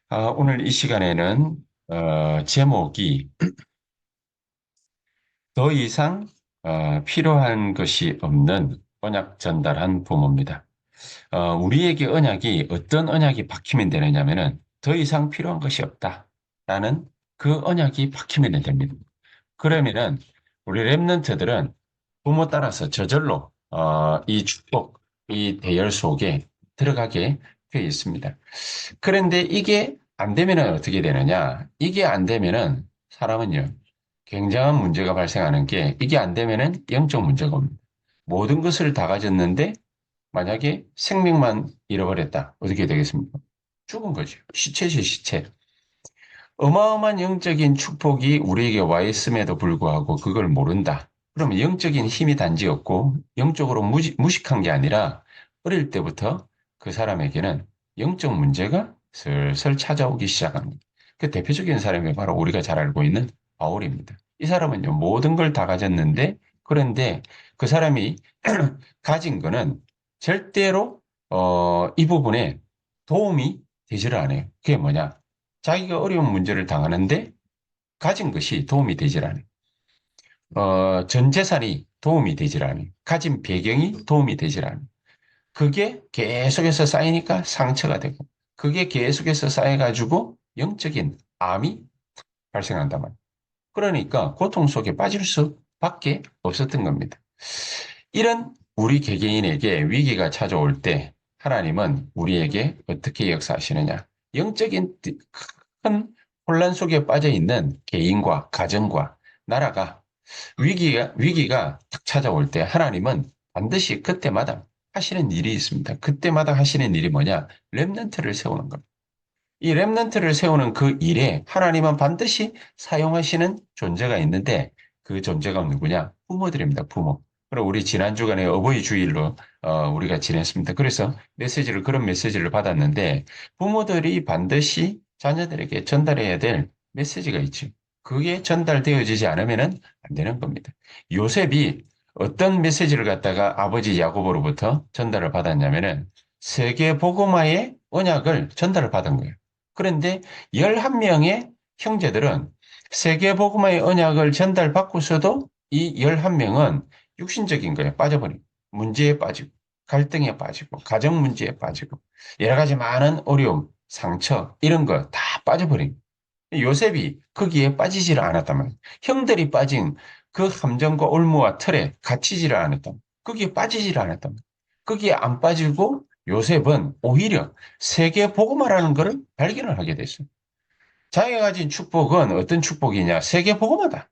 오늘 이 시간에는 제목이 더 이상 필요한 것이 없는 언약 전달한 부모입니다. 우리에게 언약이 어떤 언약이 박히면 되느냐면은 더 이상 필요한 것이 없다라는 그 언약이 박히면 됩니다. 그러면은 우리 랩런트들은 부모 따라서 저절로 이 축복, 이 대열 속에 들어가게 되어 있습니다. 그런데 이게 안 되면은 어떻게 되느냐? 이게 안 되면은 사람은요, 굉장한 문제가 발생하는 게 이게 안 되면은 영적 문제가 옵니다. 모든 것을 다 가졌는데 만약에 생명만 잃어버렸다. 어떻게 되겠습니까? 죽은 거죠. 시체지, 시체. 어마어마한 영적인 축복이 우리에게 와 있음에도 불구하고 그걸 모른다. 그러면 영적인 힘이 단지 없고 영적으로 무식한 게 아니라 어릴 때부터 그 사람에게는 영적 문제가 슬슬 찾아오기 시작합니다. 그 대표적인 사람이 바로 우리가 잘 알고 있는 바울입니다. 이 사람은요, 모든 걸 다 가졌는데, 그런데 그 사람이 가진 거는 절대로, 이 부분에 도움이 되지를 않아요. 그게 뭐냐? 자기가 어려운 문제를 당하는데 가진 것이 도움이 되질 않아요. 전 재산이 도움이 되질 않아요. 가진 배경이 도움이 되질 않아요. 그게 계속해서 쌓이니까 상처가 되고, 그게 계속해서 쌓여가지고 영적인 암이 발생한단 말이에요. 그러니까 고통 속에 빠질 수밖에 없었던 겁니다. 이런 우리 개개인에게 위기가 찾아올 때 하나님은 우리에게 어떻게 역사하시느냐? 영적인 큰 혼란 속에 빠져 있는 개인과 가정과 나라가 위기가 탁 찾아올 때 하나님은 반드시 그때마다 하시는 일이 있습니다. 그때마다 하시는 일이 뭐냐? 렘넌트를 세우는 겁니다. 이 렘넌트를 세우는 그 일에 하나님은 반드시 사용하시는 존재가 있는데 그 존재가 누구냐? 부모들입니다. 부모. 그리고 우리 지난 주간에 어버이 주일로 우리가 지냈습니다. 그래서 그런 메시지를 받았는데 부모들이 반드시 자녀들에게 전달해야 될 메시지가 있죠. 그게 전달되어지지 않으면 안 되는 겁니다. 요셉이 어떤 메시지를 갖다가 아버지 야고보로부터 전달을 받았냐면은 세계 복음화의 언약을 전달을 받은 거예요. 그런데 11명의 형제들은 세계복음화의 언약을 전달받고서도 이 11명은 육신적인 거에 빠져버리고 문제에 빠지고 갈등에 빠지고 가정 문제에 빠지고 여러 가지 많은 어려움, 상처 이런 거 다 빠져버린 요셉이 거기에 빠지지를 않았단 말이에요. 형들이 빠진 그 함정과 올무와 틀에 갇히지를 않았단 말이에요. 거기에 빠지지를 않았단 말이에요. 거기에 안 빠지고 요셉은 오히려 세계 복음화라는 것을 발견을 하게 됐어요. 자기가 가진 축복은 어떤 축복이냐? 세계 복음화다.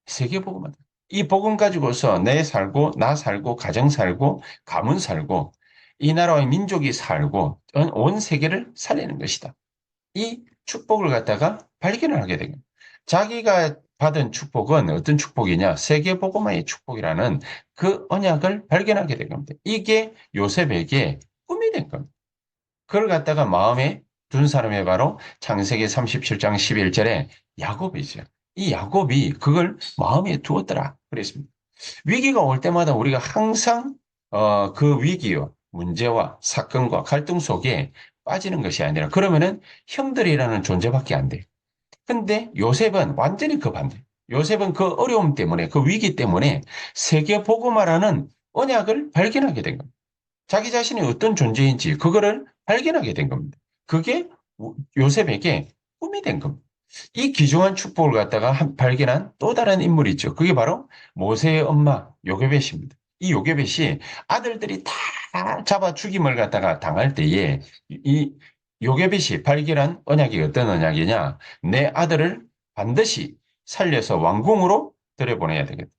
세계 복음화다. 이 복음 가지고서 내 살고 나 살고 가정 살고 가문 살고 이 나라의 민족이 살고 온 세계를 살리는 것이다. 이 축복을 갖다가 발견을 하게 된 거예요. 자기가 받은 축복은 어떤 축복이냐? 세계복음화의 축복이라는 그 언약을 발견하게 된 겁니다. 이게 요셉에게 꿈이 된 겁니다. 그걸 갖다가 마음에 둔 사람이 바로 창세기 37장 11절에 야곱이죠. 이 야곱이 그걸 마음에 두었더라. 그랬습니다. 위기가 올 때마다 우리가 항상 그 위기요, 문제와 사건과 갈등 속에 빠지는 것이 아니라 그러면은 형들이라는 존재밖에 안 돼. 근데 요셉은 완전히 그 반대. 요셉은 그 어려움 때문에 그 위기 때문에 세계 복음화라는 언약을 발견하게 된 겁니다. 자기 자신이 어떤 존재인지 그거를 발견하게 된 겁니다. 그게 요셉에게 꿈이 된 겁니다. 이 귀중한 축복을 갖다가 발견한 또 다른 인물이 있죠. 그게 바로 모세의 엄마 요게벳입니다. 이 요게벳이 아들들이 다 잡아 죽임을 갖다가 당할 때에 이 요게벳이 발견한 언약이 어떤 언약이냐? 내 아들을 반드시 살려서 왕궁으로 들여보내야 되겠다.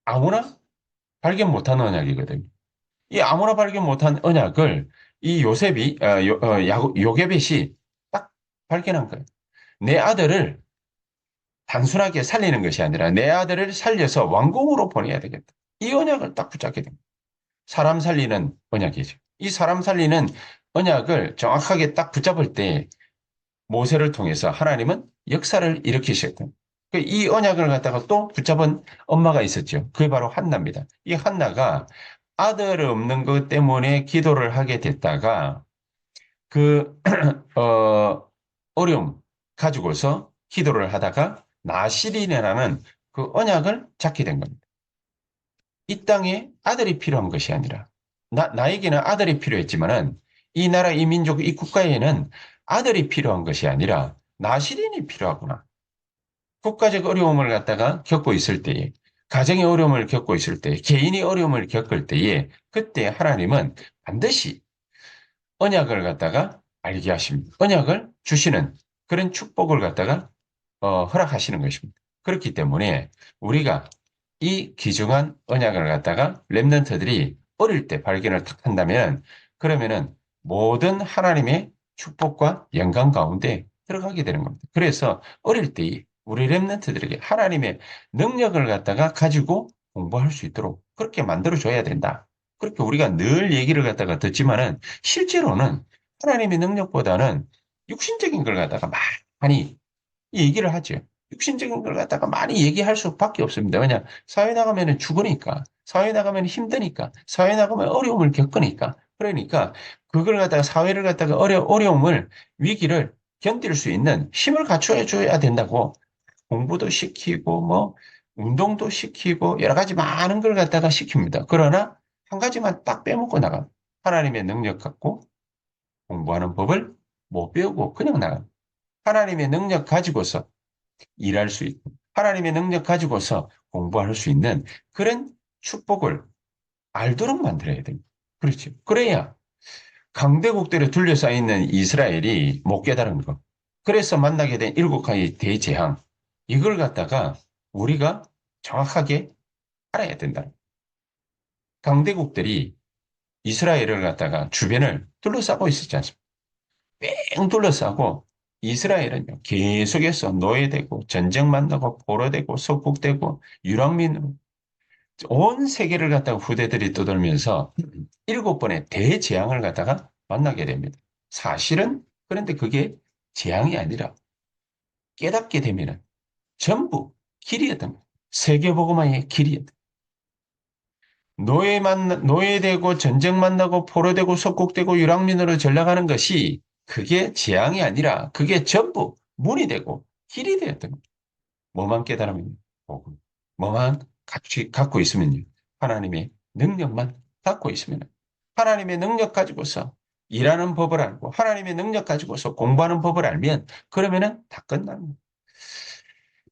아무나 발견 못한 언약이거든요. 이 아무나 발견 못한 언약을 이 요셉이 요게벳이 딱 발견한 거예요. 내 아들을 단순하게 살리는 것이 아니라 내 아들을 살려서 왕궁으로 보내야 되겠다. 이 언약을 딱 붙잡게 됩니다. 사람 살리는 언약이죠. 이 사람 살리는 언약을 정확하게 딱 붙잡을 때 모세를 통해서 하나님은 역사를 일으키셨던 이 언약을 갖다가 또 붙잡은 엄마가 있었죠. 그게 바로 한나입니다. 이 한나가 아들 없는 것 때문에 기도를 하게 됐다가 그, 어려움 가지고서 기도를 하다가 나실인이라는 그 언약을 잡게 된 겁니다. 이 땅에 아들이 필요한 것이 아니라 나에게는 아들이 필요했지만은 이 나라, 이 민족, 이 국가에는 아들이 필요한 것이 아니라 나실인이 필요하구나. 국가적 어려움을 갖다가 겪고 있을 때에, 가정의 어려움을 겪고 있을 때, 개인이 어려움을 겪을 때에, 그때 하나님은 반드시 언약을 갖다가 알게 하십니다. 언약을 주시는 그런 축복을 갖다가 허락하시는 것입니다. 그렇기 때문에 우리가 이 귀중한 언약을 갖다가 렘넌트들이 어릴 때 발견을 탁 한다면 그러면은 모든 하나님의 축복과 영광 가운데 들어가게 되는 겁니다. 그래서 어릴 때 우리 렘넌트들에게 하나님의 능력을 갖다가 가지고 공부할 수 있도록 그렇게 만들어 줘야 된다. 그렇게 우리가 늘 얘기를 갖다가 듣지만은 실제로는 하나님의 능력보다는 육신적인 걸 갖다가 많이 얘기를 하죠. 육신적인 걸 갖다가 많이 얘기할 수밖에 없습니다. 왜냐? 사회 나가면 죽으니까, 사회 나가면 힘드니까, 사회 나가면 어려움을 겪으니까. 그러니까 그걸 갖다가 사회를 갖다가 어려움을, 위기를 견딜 수 있는 힘을 갖춰 줘야 된다고 공부도 시키고, 뭐, 운동도 시키고, 여러 가지 많은 걸 갖다가 시킵니다. 그러나 한 가지만 딱 빼먹고 나가. 하나님의 능력 갖고 공부하는 법을 못 배우고 그냥 나가. 하나님의 능력 가지고서 일할 수 있고, 하나님의 능력 가지고서 공부할 수 있는 그런 축복을 알도록 만들어야 됩니다. 그렇죠. 그래야 강대국들에 둘러싸여 있는 이스라엘이 못 깨달은 것. 그래서 만나게 된 일곱 가지 대재앙. 이걸 갖다가 우리가 정확하게 알아야 된다. 강대국들이 이스라엘을 갖다가 주변을 둘러싸고 있었지 않습니까? 뺑 둘러싸고 이스라엘은요, 계속해서 노예되고 전쟁 만나고 포로되고 속국되고 유랑민으로 온 세계를 갖다가 후대들이 떠돌면서 일곱 번의 대재앙을 갖다가 만나게 됩니다. 사실은 그런데 그게 재앙이 아니라 깨닫게 되면은 전부 길이었던 거예요. 세계복음화의 길이었던 노예되고 전쟁 만나고 포로되고 속국되고 유랑민으로 전락하는 것이 그게 재앙이 아니라 그게 전부 문이 되고 길이 되었던 겁니다. 뭐만 깨달으면 복음. 뭐만 갖고 있으면요. 하나님의 능력만 갖고 있으면 하나님의 능력 가지고서 일하는 법을 알고 하나님의 능력 가지고서 공부하는 법을 알면 그러면은 다 끝납니다.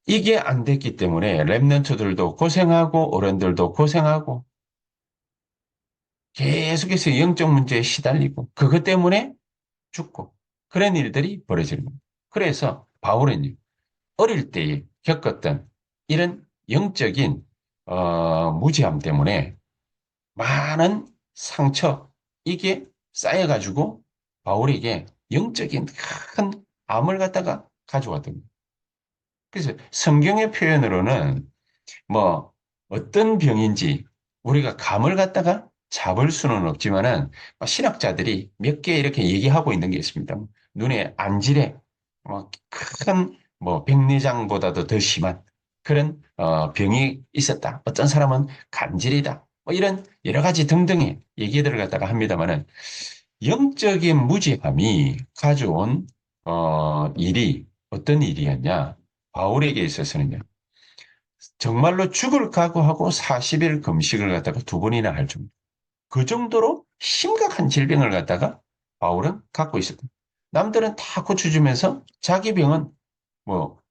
이게 안 됐기 때문에 랩런트들도 고생하고 어른들도 고생하고 계속해서 영적 문제에 시달리고 그것 때문에 죽고 그런 일들이 벌어지는 겁니다. 그래서 바울은요. 어릴 때 겪었던 이런 영적인 무지함 때문에 많은 상처 이게 쌓여가지고 바울에게 영적인 큰 암을 갖다가 가져왔던 거예요. 그래서 성경의 표현으로는 뭐 어떤 병인지 우리가 감을 갖다가 잡을 수는 없지만은 신학자들이 몇 개 이렇게 얘기하고 있는 게 있습니다. 눈에 안질에 큰뭐 백내장보다도 더 심한 그런 병이 있었다. 어떤 사람은 간질이다. 뭐 이런 여러 가지 등등의 얘기들을 갖다가 합니다만은 영적인 무지함이 가져온 일이 어떤 일이었냐? 바울에게 있어서는요. 정말로 죽을 각오하고 40일 금식을 갖다가 두 번이나 할 정도. 그 정도로 심각한 질병을 갖다가 바울은 갖고 있었다. 남들은 다 고쳐주면서 자기 병은 뭐,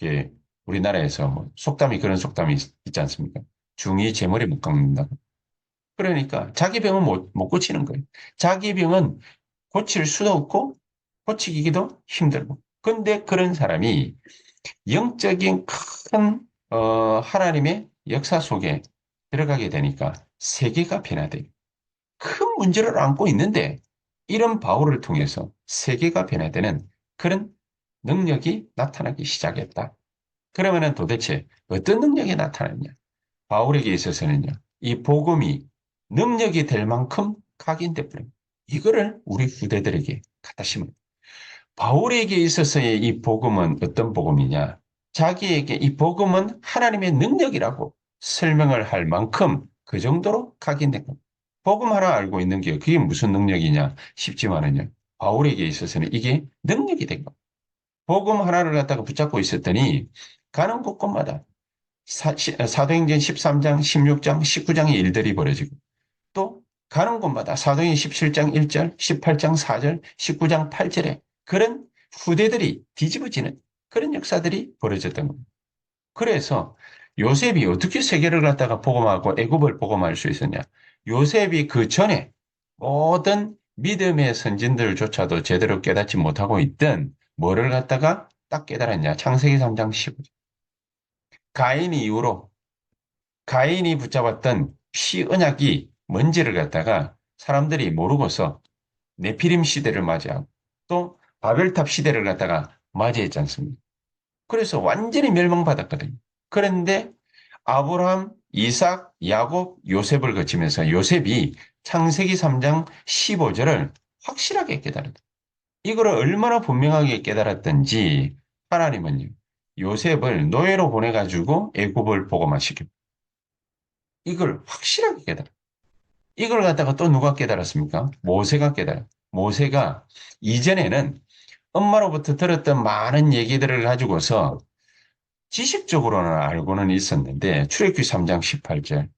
이렇게 우리나라에서 뭐 속담이 그런 속담이 있지 않습니까? 중이 제 머리 못 깎는다고. 그러니까 자기 병은 못 고치는 거예요. 자기 병은 고칠 수도 없고 고치기도 힘들고. 근데 그런 사람이 영적인 큰 하나님의 역사 속에 들어가게 되니까 세계가 변화돼요. 큰 문제를 안고 있는데 이런 바울을 통해서 세계가 변화되는 그런 능력이 나타나기 시작했다. 그러면은 도대체 어떤 능력이 나타났냐? 바울에게 있어서는요. 이 복음이 능력이 될 만큼 각인돼 버립니다. 이거를 우리 후대들에게 갖다 심은 바울에게 있어서의 이 복음은 어떤 복음이냐? 자기에게 이 복음은 하나님의 능력이라고 설명을 할 만큼 그 정도로 각인된 겁니다. 복음 하나 알고 있는 게 그게 무슨 능력이냐 싶지만은요. 바울에게 있어서는 이게 능력이 된 겁니다. 복음 하나를 갖다가 붙잡고 있었더니 가는 곳곳마다 사도행전 13장, 16장, 19장의 일들이 벌어지고 또 가는 곳마다 사도행전 17장 1절, 18장 4절, 19장 8절에 그런 후대들이 뒤집어지는 그런 역사들이 벌어졌던 겁니다. 그래서 요셉이 어떻게 세계를 갖다가 복음하고 애굽을 복음할 수 있었냐? 요셉이 그 전에 모든 믿음의 선진들조차도 제대로 깨닫지 못하고 있던 뭐를 갖다가 딱 깨달았냐? 창세기 3장 15절. 가인 이후로 가인이 붙잡았던 피 언약이 뭔지를 갖다가 사람들이 모르고서 네피림 시대를 맞이하고 또 바벨탑 시대를 갖다가 맞이했지 않습니까? 그래서 완전히 멸망받았거든요. 그런데 아브라함, 이삭, 야곱, 요셉을 거치면서 요셉이 창세기 3장 15절을 확실하게 깨달았다. 이거를 얼마나 분명하게 깨달았던지 하나님은요. 요셉을 노예로 보내가지고 애굽을 복음화시킵니다. 이걸 확실하게 깨달아. 이걸 갖다가 또 누가 깨달았습니까? 모세가 깨달아. 모세가 이전에는 엄마로부터 들었던 많은 얘기들을 가지고서 지식적으로는 알고는 있었는데 출애굽기 3장 18절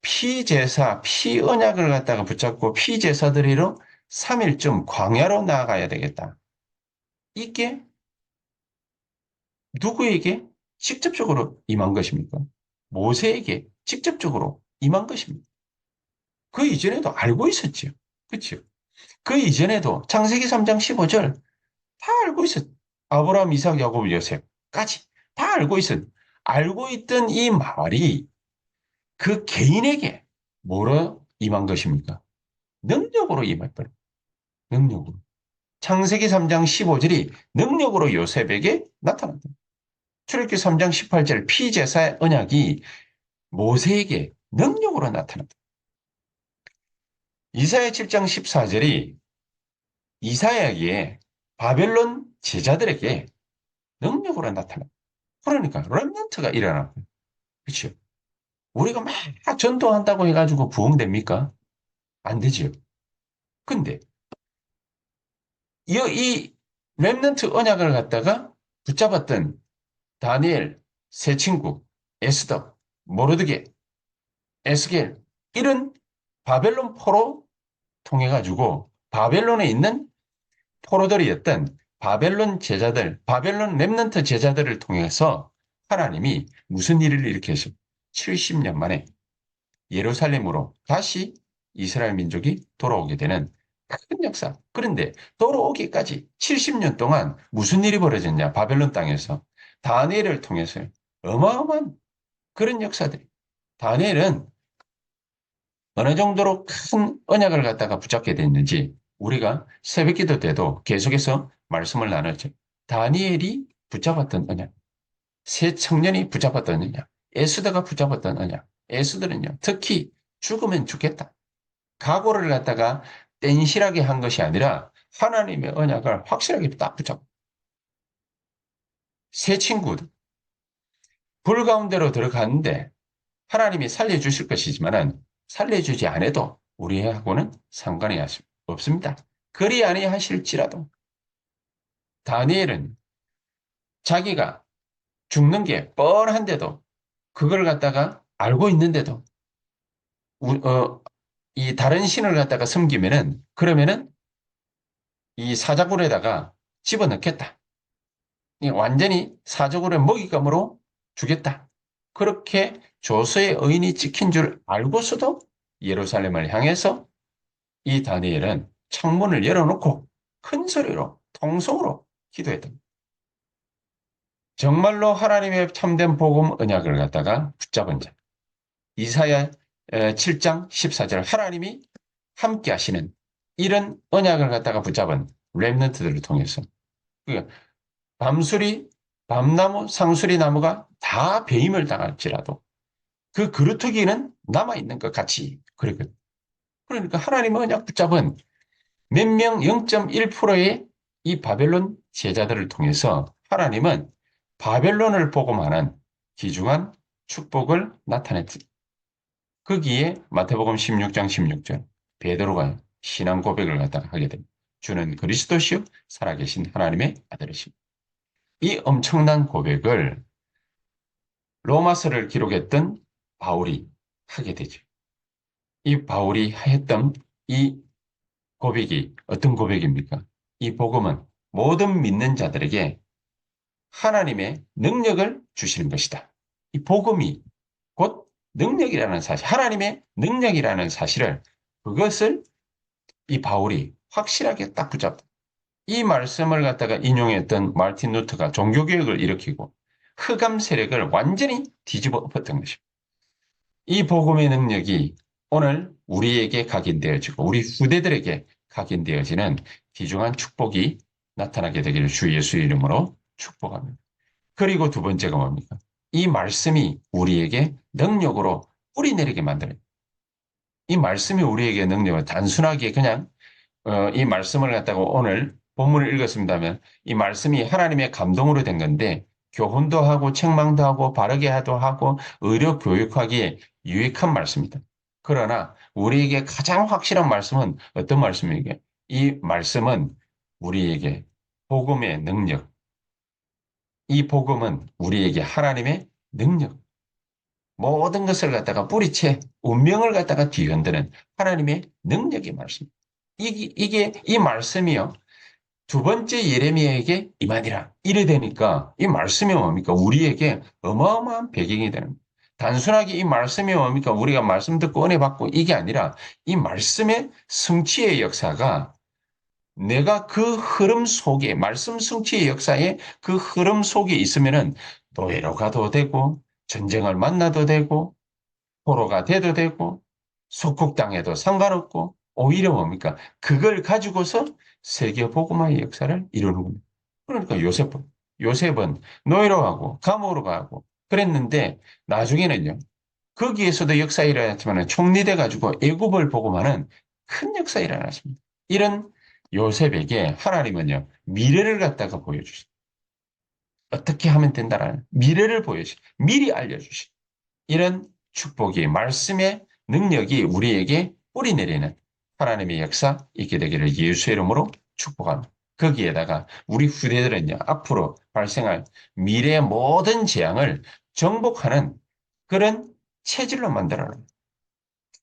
피제사, 피언약을 갖다가 붙잡고 피제사들이로 3일쯤 광야로 나아가야 되겠다. 이게 누구에게 직접적으로 임한 것입니까? 모세에게 직접적으로 임한 것입니다. 그 이전에도 알고 있었죠. 그렇죠? 그 이전에도 창세기 3장 15절 다 알고 있었. 아브라함, 이삭, 야곱, 요셉까지 다 알고 있었. 알고 있던 이 말이 그 개인에게 뭐로 임한 것입니까? 능력으로 임했다. 능력으로. 창세기 3장 15절이 능력으로 요셉에게 나타났다. 출애굽기 3장 18절 피제사의 언약이 모세에게 능력으로 나타났다. 이사야 7장 14절이 이사야에게 바벨론 제자들에게 능력으로 나타났다. 그러니까 렘넌트가 일어났고 그렇죠? 우리가 막 전도한다고 해가지고 부흥됩니까? 안 되죠. 근데 이 렘넌트 언약을 갖다가 붙잡았던 다니엘, 세 친구, 에스더, 모르드게, 에스겔 이런 바벨론 포로 통해 가지고 바벨론에 있는 포로들이었던 바벨론 제자들, 바벨론 렘넌트 제자들을 통해서 하나님이 무슨 일을 일으켜서 70년 만에 예루살렘으로 다시 이스라엘 민족이 돌아오게 되는 큰 역사. 그런데 돌아오기까지 70년 동안 무슨 일이 벌어졌냐? 바벨론 땅에서 다니엘을 통해서 어마어마한 그런 역사들이. 다니엘은 어느 정도로 큰 언약을 갖다가 붙잡게 됐는지 우리가 새벽기도 때도 계속해서 말씀을 나눴죠. 다니엘이 붙잡았던 언약, 세 청년이 붙잡았던 언약, 에스더가 붙잡았던 언약. 에스더는요, 특히 죽으면 죽겠다. 각오를 갖다가 땡실하게 한 것이 아니라 하나님의 언약을 확실하게 딱 붙잡고 세 친구들 불 가운데로 들어갔는데 하나님이 살려주실 것이지만은 살려주지 않아도 우리하고는 상관이 없습니다. 그리 아니하실지라도 다니엘은 자기가 죽는 게 뻔한데도 그걸 갖다가 알고 있는데도 이 다른 신을 갖다가 섬기면은 그러면은 이 사자굴에다가 집어넣겠다. 완전히 사자굴의 먹잇감으로 주겠다. 그렇게 조서의 의인이 찍힌 줄 알고서도 예루살렘을 향해서 이 다니엘은 창문을 열어놓고 큰 소리로 통성으로 기도했다. 정말로 하나님의 참된 복음 언약을 갖다가 붙잡은 자. 이사야 7장 14절 하나님이 함께 하시는 이런 언약을 갖다가 붙잡은 렘넌트들을 통해서 그러니까 밤수리, 밤나무, 상수리 나무가 다 배임을 당할지라도 그 그루터기는 남아있는 것 같이 그랬거든. 그러니까 하나님의 언약 붙잡은 몇 명 0.1%의 이 바벨론 제자들을 통해서 하나님은 바벨론을 복음하는 귀중한 축복을 나타냈지. 거기에 마태복음 16장 16절 베드로가 신앙 고백을 갖다가 하게 됩니다. 주는 그리스도시요 살아계신 하나님의 아들이십니다. 이 엄청난 고백을 로마서를 기록했던 바울이 하게 되죠. 이 바울이 했던 이 고백이 어떤 고백입니까? 이 복음은 모든 믿는 자들에게 하나님의 능력을 주시는 것이다. 이 복음이 곧 능력이라는 사실, 하나님의 능력이라는 사실을 그것을 이 바울이 확실하게 딱 붙잡다. 이 말씀을 갖다가 인용했던 마르틴 루터가 종교개혁을 일으키고 흑암 세력을 완전히 뒤집어 엎었던 것입니다. 이 복음의 능력이 오늘 우리에게 각인되어지고 우리 후대들에게 각인되어지는 귀중한 축복이 나타나게 되기를 주 예수의 이름으로 축복합니다. 그리고 두 번째가 뭡니까? 이 말씀이 우리에게 능력으로 뿌리내리게 만드는 이 말씀이 우리에게 능력을 단순하게 그냥 이 말씀을 갖다가 오늘 본문을 읽었습니다면 이 말씀이 하나님의 감동으로 된 건데 교훈도 하고 책망도 하고 바르게 하도 하고 의료 교육하기에 유익한 말씀이다. 그러나 우리에게 가장 확실한 말씀은 어떤 말씀이게? 이 말씀은 우리에게 복음의 능력, 이 복음은 우리에게 하나님의 능력, 모든 것을 갖다가 뿌리채 운명을 갖다가 뒤흔드는 하나님의 능력의 말씀. 이 말씀이요. 두 번째 예레미야에게 임하니라. 이래 되니까 이 말씀이 뭡니까? 우리에게 어마어마한 배경이 되는 거예요. 단순하게 이 말씀이 뭡니까? 우리가 말씀 듣고 은혜 받고 이게 아니라 이 말씀의 성취의 역사가 내가 그 흐름 속에 말씀 성취의 역사에 그 흐름 속에 있으면은 노예로 가도 되고 전쟁을 만나도 되고 포로가 돼도 되고 속국당해도 상관없고 오히려 뭡니까? 그걸 가지고서 세계 복음화의 역사를 이루는 겁니다. 그러니까 요셉은 노예로 가고 감옥으로 가고 그랬는데 나중에는요. 거기에서도 역사 일어났지만 총리돼 가지고 애굽을 복음하는 큰 역사 일어났습니다. 이런 요셉에게 하나님은요. 미래를 갖다가 보여주시. 어떻게 하면 된다라는 미래를 보여주시. 미리 알려주시. 이런 축복이 말씀의 능력이 우리에게 뿌리내리는 하나님의 역사 있게 되기를 예수의 이름으로 축복합니다. 거기에다가 우리 후대들은요, 앞으로 발생할 미래의 모든 재앙을 정복하는 그런 체질로 만들어라.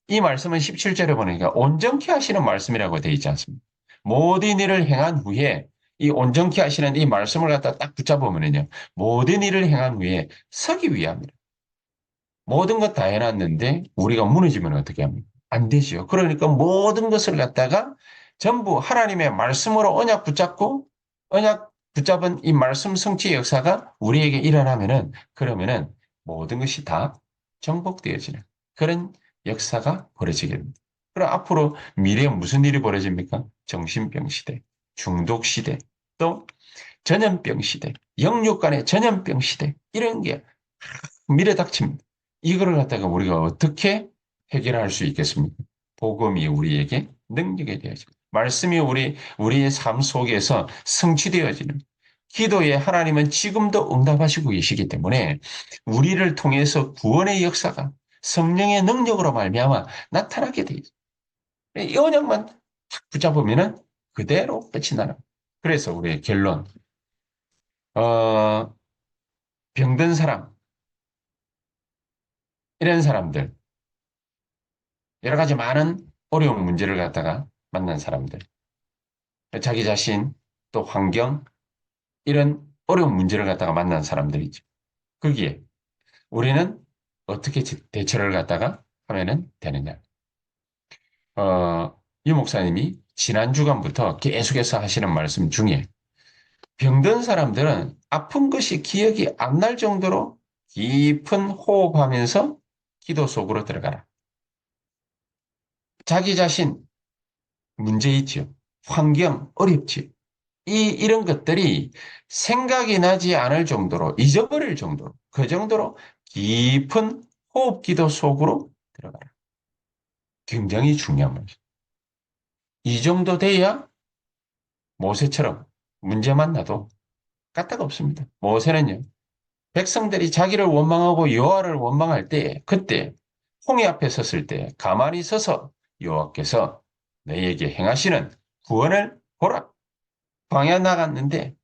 이 말씀은 17절에 보니까 온전케 하시는 말씀이라고 되어 있지 않습니까? 모든 일을 행한 후에 이 온전케 하시는 이 말씀을 갖다 딱 붙잡으면요, 모든 일을 행한 후에 서기 위함이라. 모든 것 다 해놨는데 우리가 무너지면 어떻게 합니까? 안 되지요. 그러니까 모든 것을 갖다가 전부 하나님의 말씀으로 언약 붙잡고 언약 붙잡은 이 말씀 성취의 역사가 우리에게 일어나면은 그러면은 모든 것이 다 정복되어지는 그런 역사가 벌어지게 됩니다. 그럼 앞으로 미래에 무슨 일이 벌어집니까? 정신병 시대, 중독 시대, 또 전염병 시대, 영육 간의 전염병 시대 이런 게 미래 닥칩니다. 이거를 갖다가 우리가 어떻게 해결할 수 있겠습니까? 복음이 우리에게 능력이 되어집니다. 말씀이 우리의 삶 속에서 성취되어지는 기도에 하나님은 지금도 응답하시고 계시기 때문에 우리를 통해서 구원의 역사가 성령의 능력으로 말미암아 나타나게 되어 있습니다. 이 언약만 탁 붙잡으면은 그대로 끝이 나는. 그래서 우리의 결론, 어, 병든 사람, 이런 사람들, 여러 가지 많은 어려운 문제를 갖다가 만난 사람들, 자기 자신, 또 환경, 이런 어려운 문제를 갖다가 만난 사람들이죠. 거기에 우리는 어떻게 대처를 갖다가 하면은 되느냐. 이 목사님이 지난 주간부터 계속해서 하시는 말씀 중에 병든 사람들은 아픈 것이 기억이 안 날 정도로 깊은 호흡하면서 기도 속으로 들어가라. 자기 자신 문제 있죠. 환경 어렵지. 이런 것들이 생각이 나지 않을 정도로 잊어버릴 정도로 그 정도로 깊은 호흡 기도 속으로 들어가라. 굉장히 중요한 말이죠. 이 정도 돼야 모세처럼 문제만 나도 까딱 없습니다. 모세는요. 백성들이 자기를 원망하고 여호와를 원망할 때 그때 홍해 앞에 섰을 때 가만히 서서 여호와께서 너희에게 행하시는 구원을 보라. 광야 나갔는데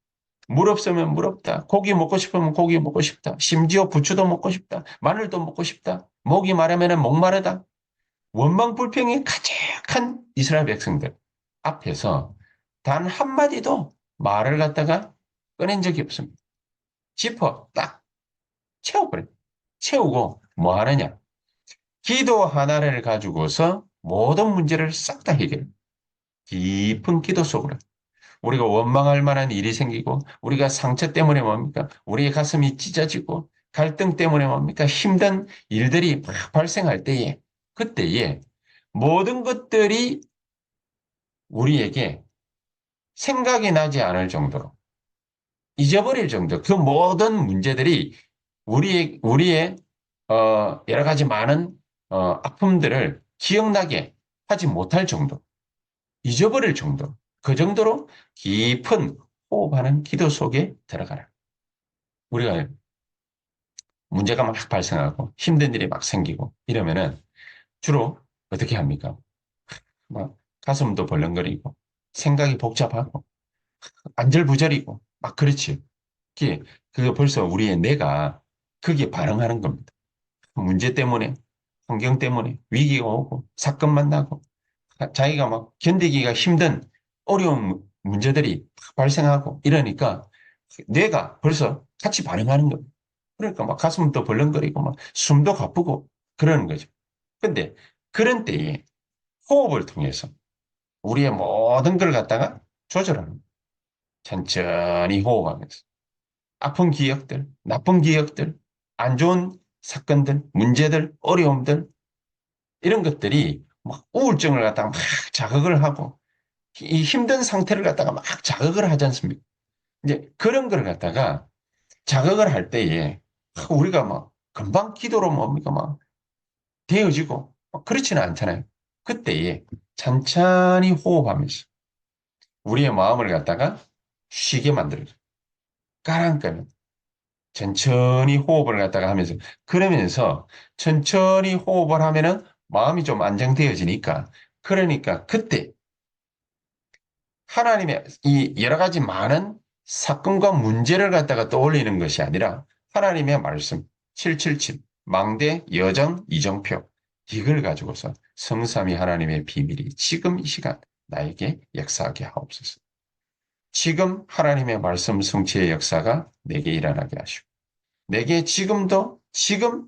물 없으면 물 없다. 고기 먹고 싶으면 고기 먹고 싶다. 심지어 부추도 먹고 싶다. 마늘도 먹고 싶다. 목이 마르면 목마르다. 원망불평이 가득한 이스라엘 백성들 앞에서 단 한마디도 말을 갖다가 꺼낸 적이 없습니다. 짚어 딱 채워버려. 채우고 뭐 하느냐. 기도 하나를 가지고서 모든 문제를 싹 다 해결해. 깊은 기도 속으로. 우리가 원망할 만한 일이 생기고, 우리가 상처 때문에 뭡니까? 우리의 가슴이 찢어지고, 갈등 때문에 뭡니까? 힘든 일들이 막 발생할 때에, 그때에 모든 것들이 우리에게 생각이 나지 않을 정도로, 잊어버릴 정도, 그 모든 문제들이 우리의 여러 가지 많은 아픔들을 기억나게 하지 못할 정도, 잊어버릴 정도, 그 정도로 깊은 호흡하는 기도 속에 들어가라. 우리가 문제가 막 발생하고 힘든 일이 막 생기고 이러면은 주로 어떻게 합니까? 막 가슴도 벌렁거리고 생각이 복잡하고 안절부절이고 막 그렇지. 그게 벌써 우리의 뇌가 그게 반응하는 겁니다. 문제 때문에, 환경 때문에 위기가 오고 사건만 나고 자기가 막 견디기가 힘든 어려운 문제들이 발생하고 이러니까 뇌가 벌써 같이 반응하는 겁니다. 그러니까 막 가슴도 벌렁거리고 막 숨도 가쁘고 그러는 거죠. 근데 그런 때에 호흡을 통해서 우리의 모든 걸 갖다가 조절하는 거예요. 천천히 호흡하면서. 아픈 기억들, 나쁜 기억들, 안 좋은 사건들, 문제들, 어려움들, 이런 것들이 막 우울증을 갖다가 막 자극을 하고 이 힘든 상태를 갖다가 막 자극을 하지 않습니까? 이제 그런 걸 갖다가 자극을 할 때에 우리가 막 금방 기도로 뭡니까 막 되어지고 그렇지는 않잖아요. 그때에 천천히 호흡하면서 우리의 마음을 갖다가 쉬게 만들어줘. 까랑까랑 천천히 호흡을 갖다가 하면서 그러면서 천천히 호흡을 하면은 마음이 좀 안정되어지니까 그러니까 그때 하나님의 이 여러 가지 많은 사건과 문제를 갖다가 떠올리는 것이 아니라 하나님의 말씀 777 망대 여정 이정표 이걸 가지고서 성삼위 하나님의 비밀이 지금 이 시간 나에게 역사하게 하옵소서. 지금 하나님의 말씀 성취의 역사가 내게 일어나게 하시고 내게 지금도 지금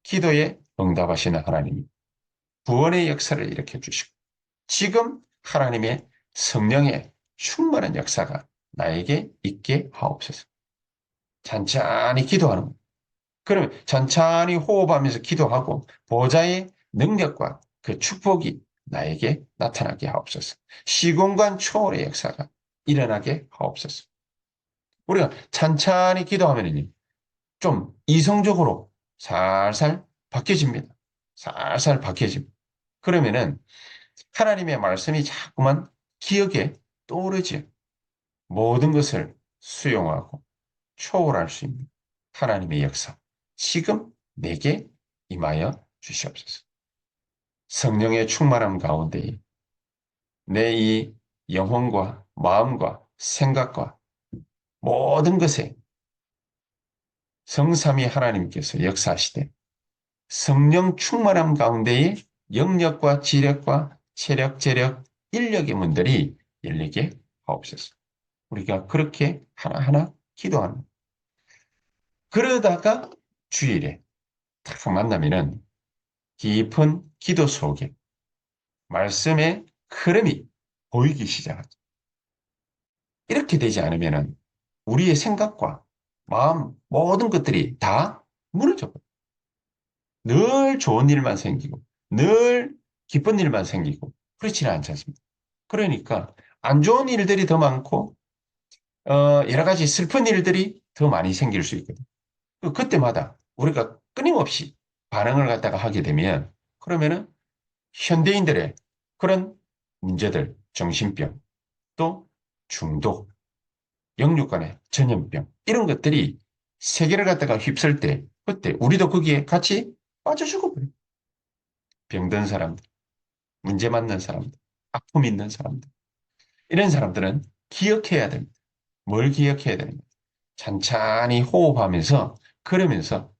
기도에 응답하시는 하나님이 구원의 역사를 일으켜 주시고 지금 하나님의 성령의 충만한 역사가 나에게 있게 하옵소서. 찬찬히 기도하는 거예요. 그러면 천천히 호흡하면서 기도하고 보좌의 능력과 그 축복이 나에게 나타나게 하옵소서. 시공간 초월의 역사가 일어나게 하옵소서. 우리가 찬찬히 기도하면 좀 이성적으로 살살 바뀌어집니다. 살살 바뀌어집니다. 그러면은 하나님의 말씀이 자꾸만 기억에 떠오르지. 모든 것을 수용하고 초월할 수 있는 하나님의 역사. 지금 내게 임하여 주시옵소서. 성령의 충만함 가운데 내 이 영혼과 마음과 생각과 모든 것에 성삼위 하나님께서 역사하시되 성령 충만함 가운데에 영력과 지력과 체력, 재력, 인력의 문들이 열리게 하옵소서. 우리가 그렇게 하나하나 기도하는. 그러다가 주일에 딱 만나면은 깊은 기도 속에 말씀의 흐름이 보이기 시작하죠. 이렇게 되지 않으면은 우리의 생각과 마음 모든 것들이 다 무너져 버려요. 늘 좋은 일만 생기고 늘 기쁜 일만 생기고 그렇지는 않지 않습니까? 그러니까 안 좋은 일들이 더 많고 여러 가지 슬픈 일들이 더 많이 생길 수 있거든. 그때마다 우리가 끊임없이 반응을 갖다가 하게 되면 그러면은 현대인들의 그런 문제들, 정신병, 또 중독, 영육간의 전염병 이런 것들이 세계를 갖다가 휩쓸 때 그때 우리도 거기에 같이 빠져 죽어버려요. 병든 사람들, 문제 많는 사람들, 아픔 있는 사람들 이런 사람들은 기억해야 됩니다. 뭘 기억해야 되는가? 찬찬히 호흡하면서, 그러면서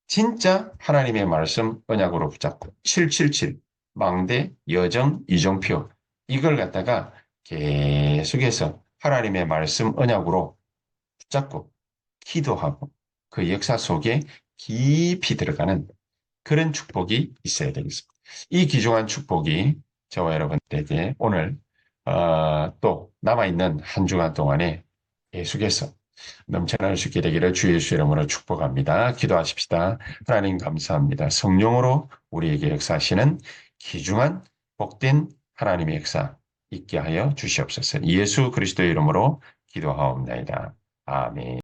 진짜 하나님의 말씀 언약으로 붙잡고 777 망대 여정 이정표 이걸 갖다가 계속해서 하나님의 말씀 언약으로 붙잡고 기도하고 그 역사 속에 깊이 들어가는 그런 축복이 있어야 되겠습니다. 이 귀중한 축복이 저와 여러분들에게 오늘 또 남아있는 한 주간 동안에 계속해서 넘쳐날 수 있게 되기를 주의 예수 이름으로 축복합니다. 기도하십시다. 하나님 감사합니다. 성령으로 우리에게 역사하시는 귀중한 복된 하나님의 역사 있게 하여 주시옵소서. 예수 그리스도의 이름으로 기도하옵나이다. 아멘.